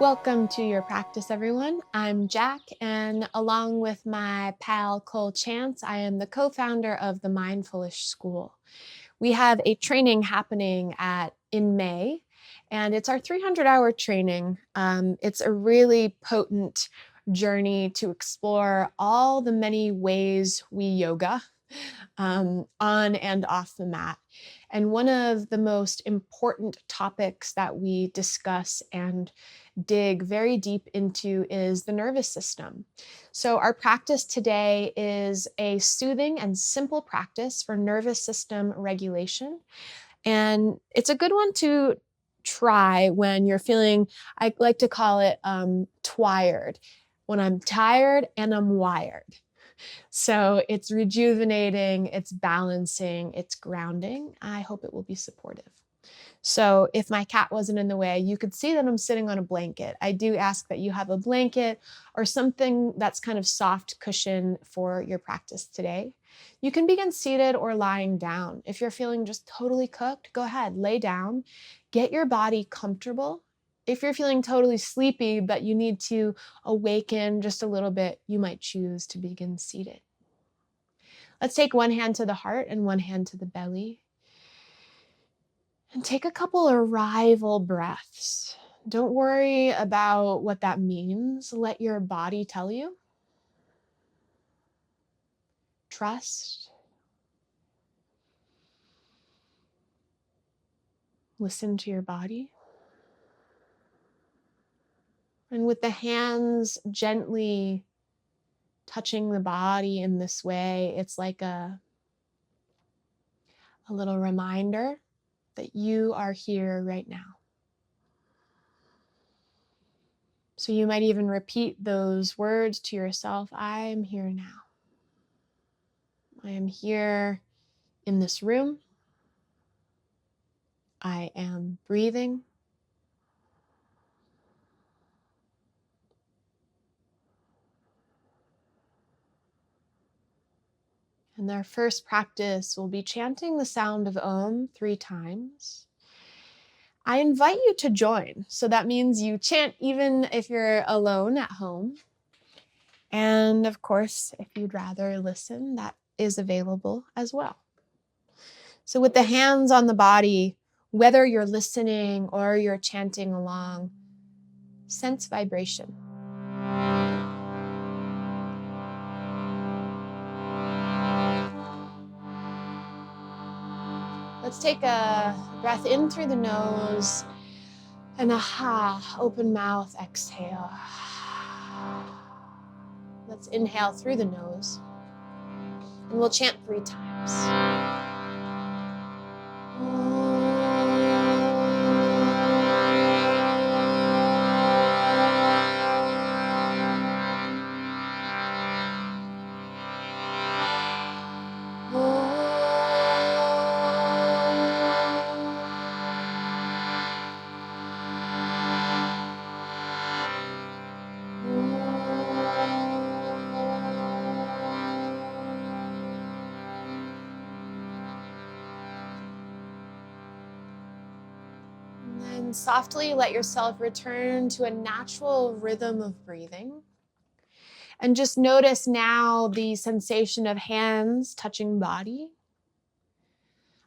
Welcome to your practice, everyone. I'm Jack, and along with my pal Cole Chance, I am the co-founder of the Mindfulish School. We have a training happening in May, and it's our 300-hour training. It's a really potent journey to explore all the many ways we yoga on and off the mat. And one of the most important topics that we discuss and dig very deep into is the nervous system. So our practice today is a soothing and simple practice for nervous system regulation. And it's a good one to try when you're feeling, I like to call it twired, when I'm tired and I'm wired. So it's rejuvenating, it's balancing, it's grounding. I hope it will be supportive. So if my cat wasn't in the way, you could see that I'm sitting on a blanket. I do ask that you have a blanket or something that's kind of soft cushion for your practice today. You can begin seated or lying down. If you're feeling just totally cooked, go ahead, lay down, get your body comfortable. If you're feeling totally sleepy, but you need to awaken just a little bit, you might choose to begin seated. Let's take one hand to the heart and one hand to the belly. And take a couple arrival breaths. Don't worry about what that means. Let your body tell you. Trust. Listen to your body. And with the hands gently touching the body in this way, it's like a little reminder that you are here right now. So you might even repeat those words to yourself. I am here now. I am here in this room. I am breathing. And our first practice will be chanting the sound of Om 3 times. I invite you to join. So that means you chant even if you're alone at home. And of course, if you'd rather listen, that is available as well. So with the hands on the body, whether you're listening or you're chanting along, sense vibration. Let's take a breath in through the nose and open mouth, exhale. Let's inhale through the nose and we'll chant 3 times. And softly let yourself return to a natural rhythm of breathing. And just notice now the sensation of hands touching body,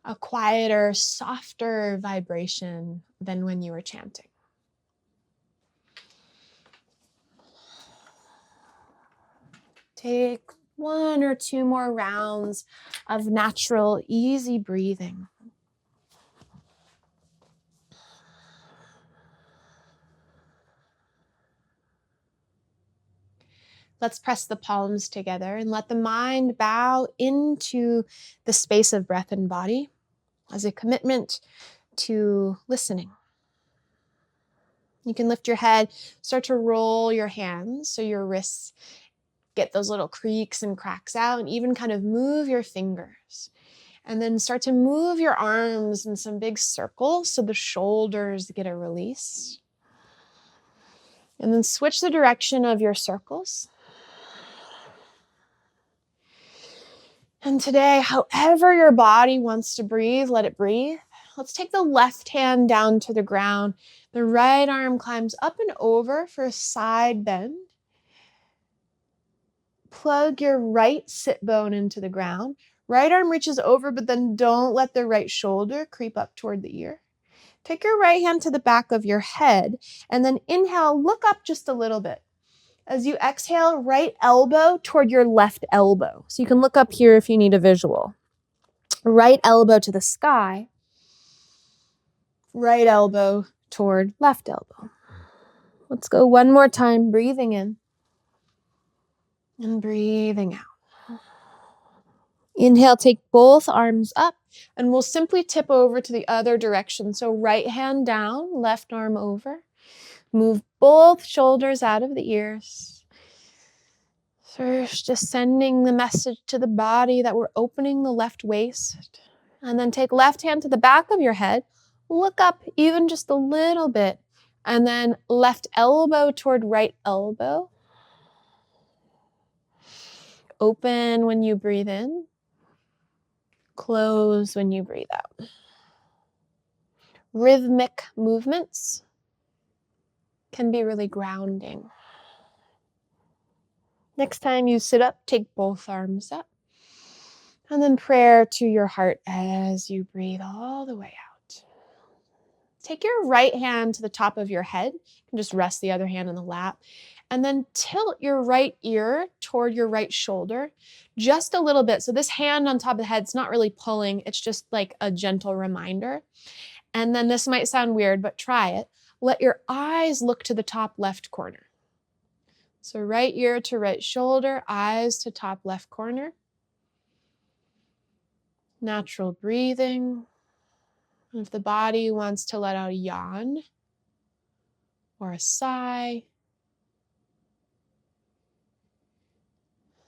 a quieter, softer vibration than when you were chanting. Take 1 or 2 more rounds of natural, easy breathing. Let's press the palms together and let the mind bow into the space of breath and body as a commitment to listening. You can lift your head, start to roll your hands so your wrists get those little creaks and cracks out, and even kind of move your fingers. And then start to move your arms in some big circles so the shoulders get a release. And then switch the direction of your circles. And today, however your body wants to breathe, let it breathe. Let's take the left hand down to the ground. The right arm climbs up and over for a side bend. Plug your right sit bone into the ground. Right arm reaches over, but then don't let the right shoulder creep up toward the ear. Take your right hand to the back of your head, and then inhale, look up just a little bit. As you exhale, right elbow toward your left elbow. So you can look up here if you need a visual. Right elbow to the sky. Right elbow toward left elbow. Let's go one more time, breathing in and breathing out. Inhale, take both arms up, and we'll simply tip over to the other direction. So right hand down, left arm over. Move both shoulders out of the ears. First, just sending the message to the body that we're opening the left waist. And then take left hand to the back of your head. Look up even just a little bit. And then left elbow toward right elbow. Open when you breathe in. Close when you breathe out. Rhythmic movements can be really grounding. Next time you sit up, take both arms up. And then prayer to your heart as you breathe all the way out. Take your right hand to the top of your head. You can just rest the other hand in the lap. And then tilt your right ear toward your right shoulder just a little bit. So this hand on top of the head is not really pulling. It's just like a gentle reminder. And then this might sound weird, but try it. Let your eyes look to the top left corner. So right ear to right shoulder, eyes to top left corner. Natural breathing. And if the body wants to let out a yawn or a sigh,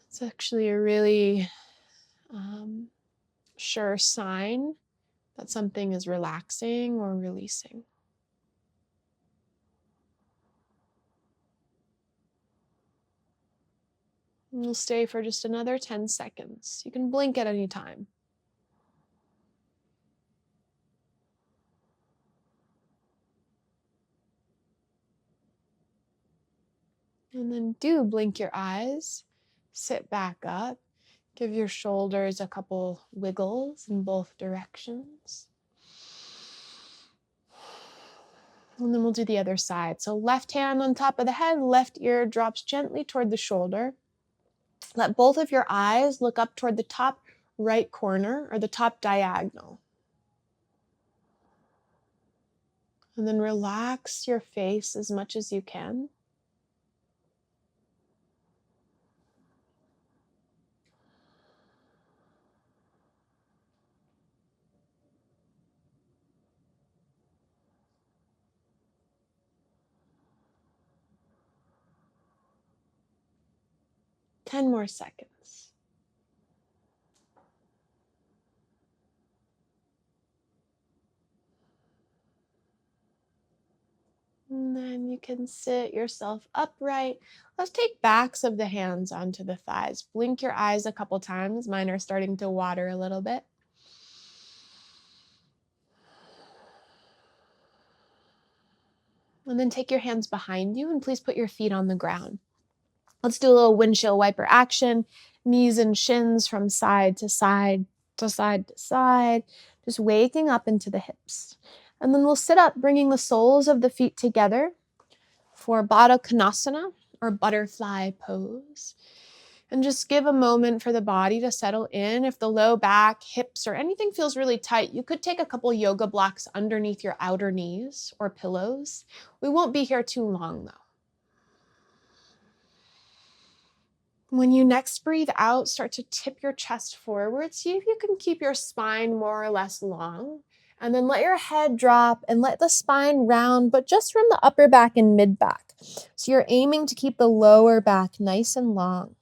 it's actually a really sure sign that something is relaxing or releasing. And we'll stay for just another 10 seconds. You can blink at any time. And then do blink your eyes, sit back up, give your shoulders a couple wiggles in both directions. And then we'll do the other side. So left hand on top of the head, left ear drops gently toward the shoulder. Let both of your eyes look up toward the top right corner or the top diagonal. And then relax your face as much as you can. Ten more seconds. And then you can sit yourself upright. Let's take backs of the hands onto the thighs. Blink your eyes a couple times. Mine are starting to water a little bit. And then take your hands behind you and please put your feet on the ground. Let's do a little windshield wiper action. Knees and shins from side to side to side to side. Just waking up into the hips. And then we'll sit up, bringing the soles of the feet together for Baddha Konasana or butterfly pose. And just give a moment for the body to settle in. If the low back, hips, or anything feels really tight, you could take a couple yoga blocks underneath your outer knees or pillows. We won't be here too long though. When you next breathe out, start to tip your chest forward. See if you can keep your spine more or less long. And then let your head drop and let the spine round, but just from the upper back and mid back. So you're aiming to keep the lower back nice and long.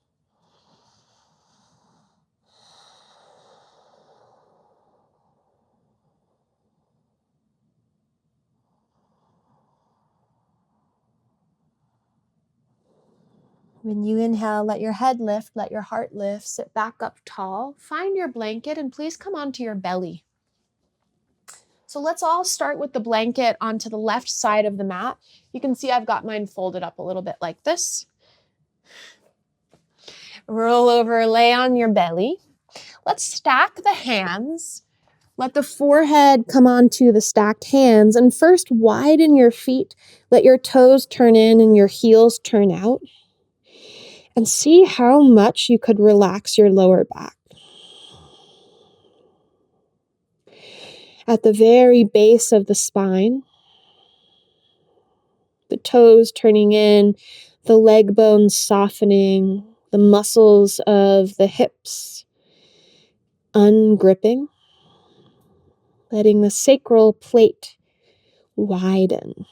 When you inhale, let your head lift, let your heart lift, sit back up tall, find your blanket, and please come onto your belly. So let's all start with the blanket onto the left side of the mat. You can see I've got mine folded up a little bit like this. Roll over, lay on your belly. Let's stack the hands. Let the forehead come onto the stacked hands, and first widen your feet. Let your toes turn in and your heels turn out. And see how much you could relax your lower back. At the very base of the spine, the toes turning in, the leg bones softening, the muscles of the hips ungripping, letting the sacral plate widen.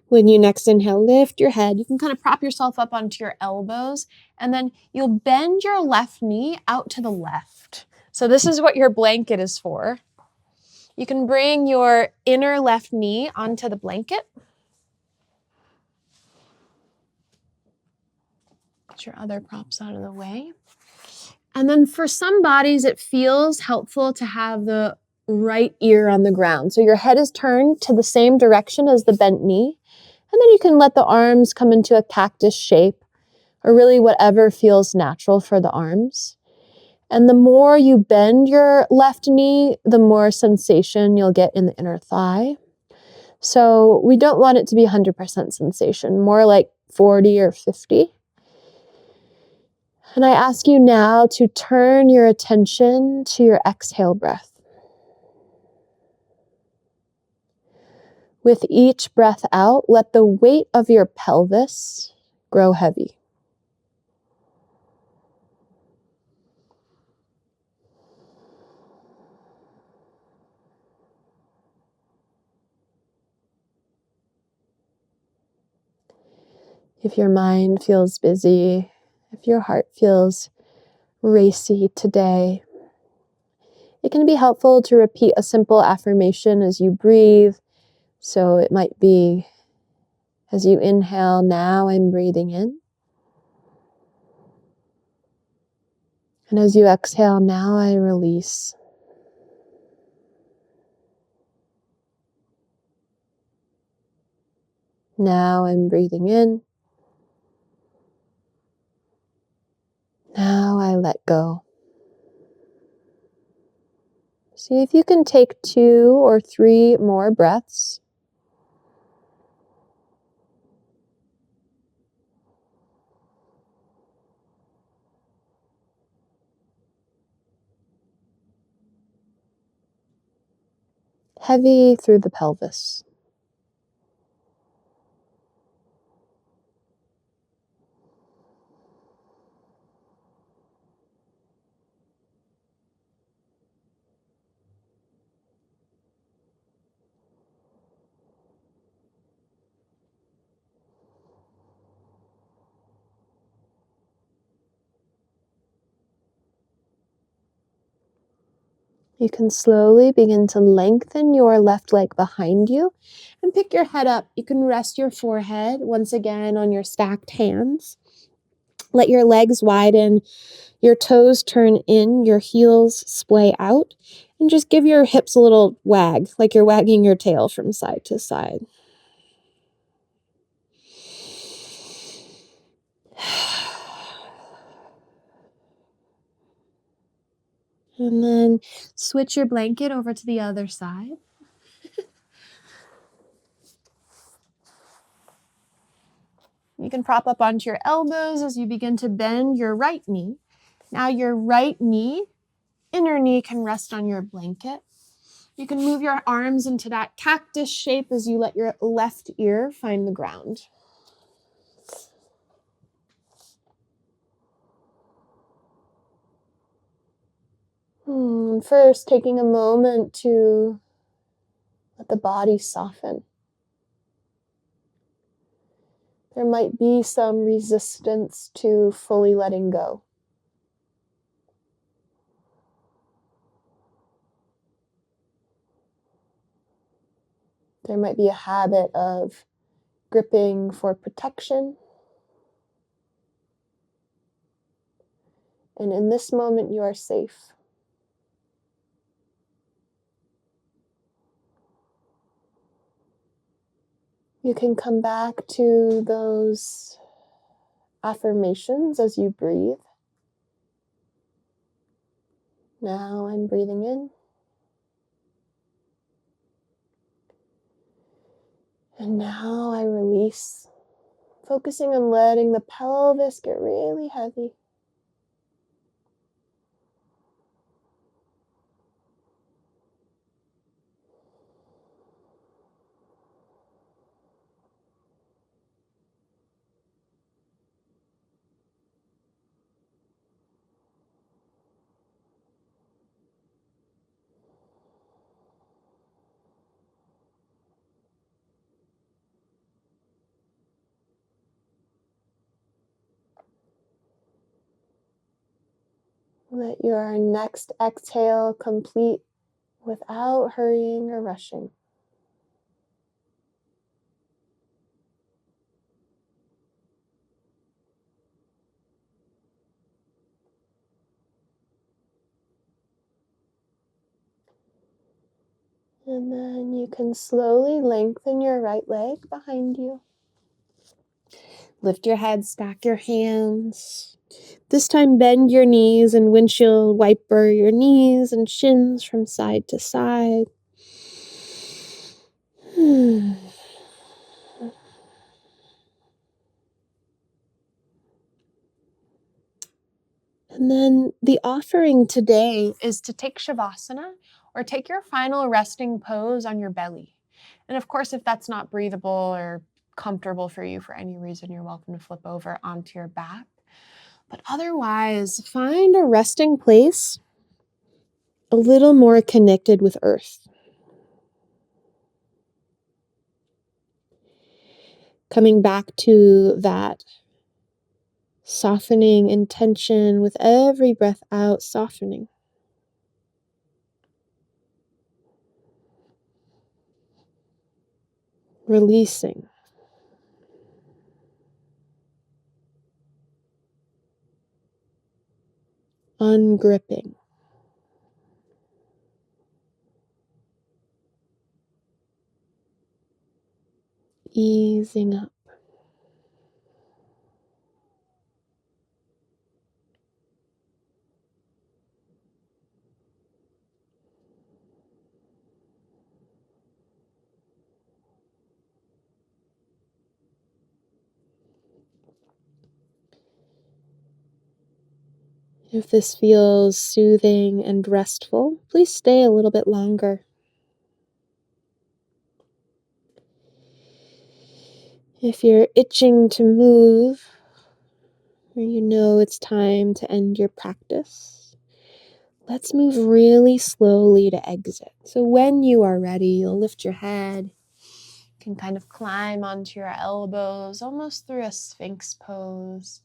When you next inhale, lift your head. You can kind of prop yourself up onto your elbows, and then you'll bend your left knee out to the left. So this is what your blanket is for. You can bring your inner left knee onto the blanket. Get your other props out of the way. And then for some bodies, it feels helpful to have the right ear on the ground. So your head is turned to the same direction as the bent knee. And then you can let the arms come into a cactus shape, or really whatever feels natural for the arms. And the more you bend your left knee, the more sensation you'll get in the inner thigh. So we don't want it to be 100% sensation, more like 40 or 50. And I ask you now to turn your attention to your exhale breath. With each breath out, let the weight of your pelvis grow heavy. If your mind feels busy, if your heart feels racy today, it can be helpful to repeat a simple affirmation as you breathe. So it might be, as you inhale, now I'm breathing in. And as you exhale, now I release. Now I'm breathing in. Now I let go. See if you can take 2 or 3 more breaths. Heavy through the pelvis. You can slowly begin to lengthen your left leg behind you and pick your head up. You can rest your forehead once again on your stacked hands. Let your legs widen, your toes turn in, your heels splay out, and just give your hips a little wag, like you're wagging your tail from side to side. And then switch your blanket over to the other side. You can prop up onto your elbows as you begin to bend your right knee. Now your right knee, inner knee, can rest on your blanket. You can move your arms into that cactus shape as you let your left ear find the ground. First, taking a moment to let the body soften. There might be some resistance to fully letting go. There might be a habit of gripping for protection And in this moment, you are safe. You can come back to those affirmations as you breathe. Now I'm breathing in. And now I release, focusing on letting the pelvis get really heavy. Let your next exhale complete without hurrying or rushing. And then you can slowly lengthen your right leg behind you. Lift your head, stack your hands. This time bend your knees and windshield wiper your knees and shins from side to side. And then the offering today is to take Shavasana or take your final resting pose on your belly. And of course, if that's not breathable or comfortable for you for any reason, you're welcome to flip over onto your back. But otherwise, find a resting place a little more connected with earth. Coming back to that softening intention with every breath out, softening. Releasing. Ungripping. Easing up. If this feels soothing and restful, please stay a little bit longer. If you're itching to move, or you know it's time to end your practice, let's move really slowly to exit. So when you are ready, you'll lift your head. You can kind of climb onto your elbows, almost through a Sphinx pose.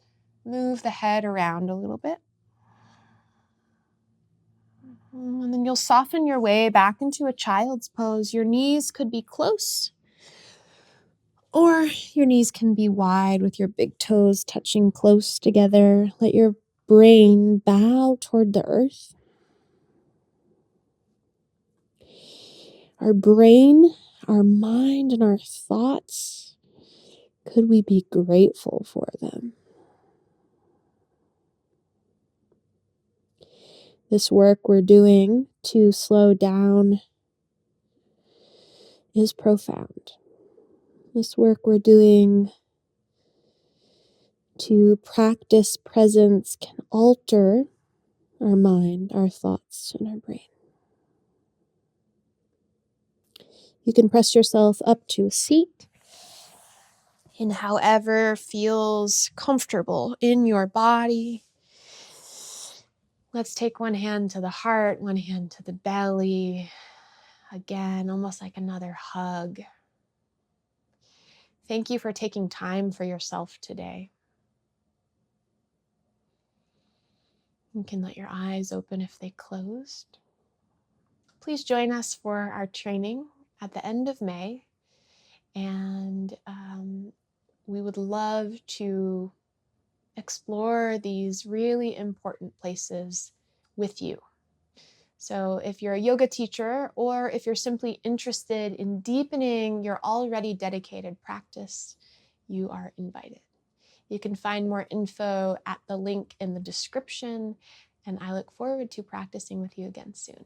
Move the head around a little bit. And then you'll soften your way back into a child's pose. Your knees could be close, or your knees can be wide with your big toes touching close together. Let your brain bow toward the earth. Our brain, our mind, and our thoughts, could we be grateful for them? This work we're doing to slow down is profound. This work we're doing to practice presence can alter our mind, our thoughts, and our brain. You can press yourself up to a seat in however feels comfortable in your body. Let's take one hand to the heart, one hand to the belly. Again, almost like another hug. Thank you for taking time for yourself today. You can let your eyes open if they closed. Please join us for our training at the end of May. And we would love to explore these really important places with you. So if you're a yoga teacher, or if you're simply interested in deepening your already dedicated practice, you are invited. You can find more info at the link in the description, and I look forward to practicing with you again soon.